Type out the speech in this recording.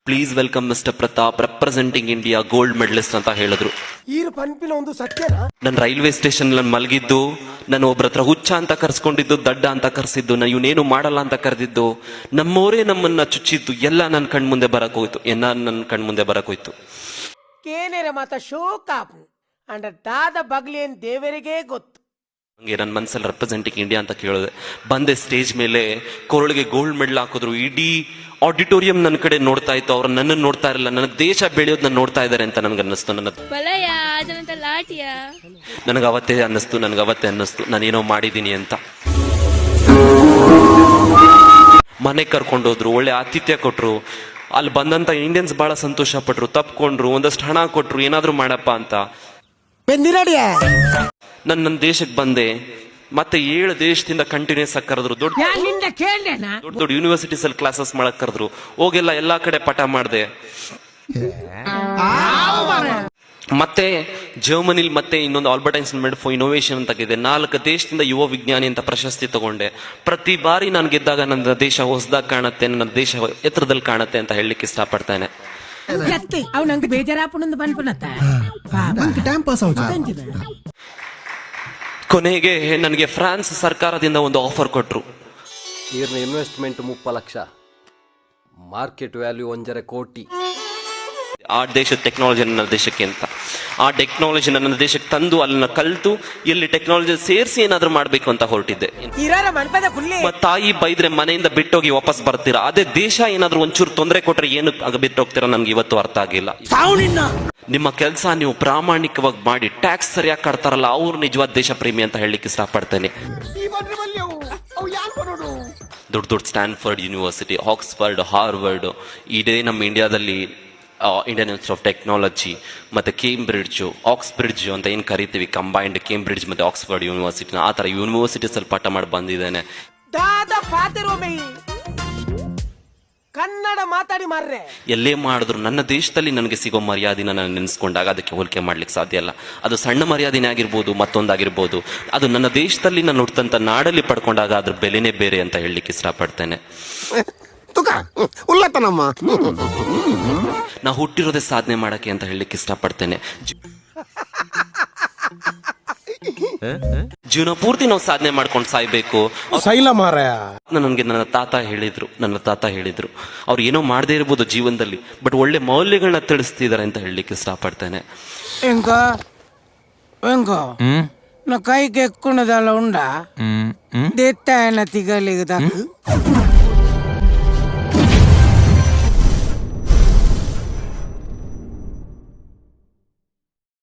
Please welcome mister Pratap representing India gold medalist ಅಂತ ಹೇಳಿದ್ರು. ನನ್ನ ರೈಲ್ವೆ ಸ್ಟೇಷನ್ ಮಲಗಿದ್ದು, ನಾನು ಒಬ್ರ ಹತ್ರ ಹುಚ್ಚ ಅಂತ ಕರ್ಸ್ಕೊಂಡಿದ್ದು, ದಡ್ಡ ಅಂತ ಕರ್ಸಿದ್ದು, ನಾ ಇವನೇನು ಮಾಡಲ್ಲ ಅಂತ ಕರೆದಿದ್ದು, ನಮ್ಮವರೇ ನಮ್ಮನ್ನ ಚುಚ್ಚಿದ್ದು ಎಲ್ಲ ನನ್ನ ಕಣ್ಮುಂದೆ ಬರಕೋಯ್ತು. ಕೇನೇರ ಮಾತ ಶೋಕಾಪು ಅಂಡ ದಾದ ಬಗ್ಲೇನ್ ದೇವರಿಗೆ ಗೊತ್ತು. ಹಂಗೆ ನನ್ನ ಮನಸ್ಸಲ್ಲಿ ರೆಪ್ರೆಸೆಂಟಿಂಗ್ ಇಂಡಿಯಾ ಅಂತ ಕೇಳಿದೆ. ಬಂದೆ ಸ್ಟೇಜ್ ಮೇಲೆ, ಕೊರಳಿಗೆ ಗೋಲ್ಡ್ ಮೆಡಲ್ ಹಾಕಿದ್ರು. ಇಡೀ ಆಡಿಟೋರಿಯಂ ನನ್ನ ಕಡೆ ನೋಡ್ತಾ ಇತ್ತು. ಅವ್ರು ನನ್ನನ್ನು ನೋಡ್ತಾ ಇರಲಿಲ್ಲ, ನನ್ನ ದೇಶ ಬೆಳೆಯೋದು ನಾನು ನೋಡ್ತಾ ಇದ್ದಾರೆ ಅಂತ ನನಗೆ ಅನ್ನಿಸ್ತು. ನನಗೆ ಅವತ್ತೇ ಅನ್ನಿಸ್ತು ನಾನೇನೋ ಮಾಡಿದ್ದೀನಿ ಅಂತ. ಮನೆಗೆ ಕರ್ಕೊಂಡೋದ್ರು, ಒಳ್ಳೆ ಆತಿಥ್ಯ ಕೊಟ್ರು. ಅಲ್ಲಿ ಬಂದಂತ ಇಂಡಿಯನ್ಸ್ ಬಹಳ ಸಂತೋಷ ಪಟ್ರು, ತಪ್ಕೊಂಡ್ರು, ಒಂದಷ್ಟು ಹಣ ಕೊಟ್ರು, ಏನಾದ್ರು ಮಾಡಪ್ಪ ಅಂತ. ನನ್ನ ದೇಶಕ್ಕೆ ಬಂದೆ, ಮತ್ತೆ 7 ದೇಶದಿಂದ ಕಂಟಿನ್ಯೂಸ್ ಆಗಿ ಕರೆದ್ರು. ದೊಡ್ಡ ಯೂನಿವರ್ಸಿಟೀಸ್ ಅಲ್ಲಿ ಕ್ಲಾಸಸ್ ಮಾಡಕ್ ಕರೆದ್ರು. ಹೋಗೆಲ್ಲ ಎಲ್ಲಾ ಕಡೆ ಪಾಠ ಮಾಡಿದೆ. ಮತ್ತೆ ಜರ್ಮನಿಲಿ ಮತ್ತೆ ಇನ್ನೊಂದು Albert Einstein med for innovation ಅಂತ ಇದೆ. 4 ದೇಶದಿಂದ ಯುವ ವಿಜ್ಞಾನಿ ಅಂತ ಪ್ರಶಸ್ತಿ ತಗೊಂಡೆ. ಪ್ರತಿ ಬಾರಿ ನಾನು ಗೆದ್ದಾಗ ನನ್ನ ದೇಶ ಹೊಸದಾಗಿ ಕಾಣುತ್ತೆ, ನನ್ನ ದೇಶ ಎತ್ತರದಲ್ಲಿ ಕಾಣುತ್ತೆ ಅಂತ ಹೇಳಲಿಕ್ಕೆ ಇಷ್ಟಪಡ್ತೇನೆ. ಕೊನೆಗೆ ನನಗೆ ಫ್ರಾನ್ಸ್ ಸರ್ಕಾರದಿಂದ ಒಂದು ಆಫರ್ ಕೊಟ್ರು. ಇನ್ವೆಸ್ಟ್ಮೆಂಟ್ 30 ಲಕ್ಷ, ಮಾರ್ಕೆಟ್ ವ್ಯಾಲ್ಯೂ 1.5 ಕೋಟಿ. ಆ ದೇಶದ ಟೆಕ್ನಾಲಜಿ ನನ್ನ ದೇಶಕ್ಕೆ ಅಂತ, ಆ ಟೆಕ್ನಾಲಜಿ ನನ್ನ ದೇಶಕ್ಕೆ ತಂದು ಅಲ್ಲಿನ ಕಲ್ತು ಇಲ್ಲಿ ಟೆಕ್ನಾಲಜಿ ಸೇರಿಸಿ ಏನಾದ್ರು ಮಾಡ್ಬೇಕು ಅಂತ ಹೊರಟಿದ್ದೆ. ತಾಯಿ ಬೈದ್ರೆ ಮನೆಯಿಂದ ಬಿಟ್ಟೋಗಿ ವಾಪಸ್ ಬರ್ತೀರಾ, ಅದೇ ದೇಶ ಏನಾದ್ರು ಒಂಚೂರು ತೊಂದರೆ ಕೊಟ್ರೆ ಏನು ಬಿಟ್ಟು ಹೋಗ್ತೀರಾ, ನನ್ಗೆ ಇವತ್ತು ಅರ್ಥ ಆಗಿಲ್ಲ. ನಿಮ್ಮ ಕೆಲಸ ನೀವು ಪ್ರಾಮಾಣಿಕವಾಗಿ ಮಾಡಿ ಟ್ಯಾಕ್ಸ್ ಸರಿಯಾಗಿ ಕಟ್ತಾರಲ್ಲ, ಅವ್ರು ನಿಜವಾದ ದೇಶ ಪ್ರೇಮಿ ಅಂತ ಹೇಳಲಿಕ್ಕೆ ಇಷ್ಟಪಡ್ತೇನೆ. ದೊಡ್ಡ ಸ್ಟ್ಯಾನ್ಫರ್ಡ್ ಯೂನಿವರ್ಸಿಟಿ, ಆಕ್ಸ್ಫರ್ಡ್, ಹಾರ್ವರ್ಡ್, ಇದೇ ನಮ್ಮ ಇಂಡಿಯಾದಲ್ಲಿ ಇಂಡಿಯನ್ ಇನ್ಸ್ಟಿಟ್ಯೂಟ್ ಆಫ್ ಟೆಕ್ನಾಲಜಿ, ಮತ್ತೆ ಕೇಂಬ್ರಿಡ್ಜ್, ಆಕ್ಸ್ಬ್ರಿಡ್ಜ್ ಅಂತ ಏನು ಕರಿತೀವಿ, ಕಂಬೈನ್ಡ್ ಕೇಂಬ್ರಿಡ್ಜ್ ಮತ್ತೆ ಆಕ್ಸ್ಫರ್ಡ್ ಯೂನಿವರ್ಸಿಟಿ, ಆ ಥರ ಯೂನಿವರ್ಸಿಟೀಸ್ ಅಲ್ಲಿ ಪಾಠ ಮಾಡಿ ಬಂದಿದ್ದೇನೆ. ಕನ್ನಡ ಮಾತಾಡಿ ಮಾರ್ರೆ. ಎಲ್ಲೇ ಮಾಡಿದ್ರು ನನ್ನ ದೇಶದಲ್ಲಿ ನನಗೆ ಸಿಗೋ ಮರ್ಯಾದಿನ ನಾನು ನೆನೆಸ್ಕೊಂಡಾಗ ಅದಕ್ಕೆ ಹೋಲಿಕೆ ಮಾಡ್ಲಿಕ್ಕೆ ಸಾಧ್ಯ ಇಲ್ಲ. ಅದು ಸಣ್ಣ ಮರ್ಯಾದಿನೇ ಆಗಿರ್ಬೋದು, ಮತ್ತೊಂದಾಗಿರ್ಬೋದು, ಅದು ನನ್ನ ದೇಶದಲ್ಲಿ ನಾನು ಹುಟ್ಟಂತ ನಾಡಲ್ಲಿ ಪಡ್ಕೊಂಡಾಗ ಅದ್ರ ಬೆಲೆನೇ ಬೇರೆ ಅಂತ ಹೇಳಲಿಕ್ಕೆ ಇಷ್ಟಪಡ್ತೇನೆ. ನಾ ಹುಟ್ಟಿರೋದೇ ಸಾಧನೆ ಮಾಡಕ್ಕೆ ಅಂತ ಹೇಳಲಿಕ್ಕೆ ಇಷ್ಟಪಡ್ತೇನೆ. ಜೀವನ ಪೂರ್ತಿ ನಾವು ಸಾಧನೆ ಮಾಡ್ಕೊಂಡು ಸಾಯ್ಬೇಕು. ನನಗೆ ನನ್ನ ತಾತ ಹೇಳಿದ್ರು ಅವ್ರು ಏನೋ ಮಾಡದೇ ಇರ್ಬೋದು ಜೀವನದಲ್ಲಿ, ಬಟ್ ಒಳ್ಳೆ ಮೌಲ್ಯಗಳನ್ನ ತಿಳಿಸ್ತಿದ್ದಾರೆ ಅಂತ ಹೇಳಲಿಕ್ಕೆ ಇಷ್ಟಪಡ್ತೇನೆ. ಕೈಗೆ ಎಕ್ಕುಣದಲ್ಲ ಉಂಡ ದೇತ್ತ ತಿಗಲಿಗೆ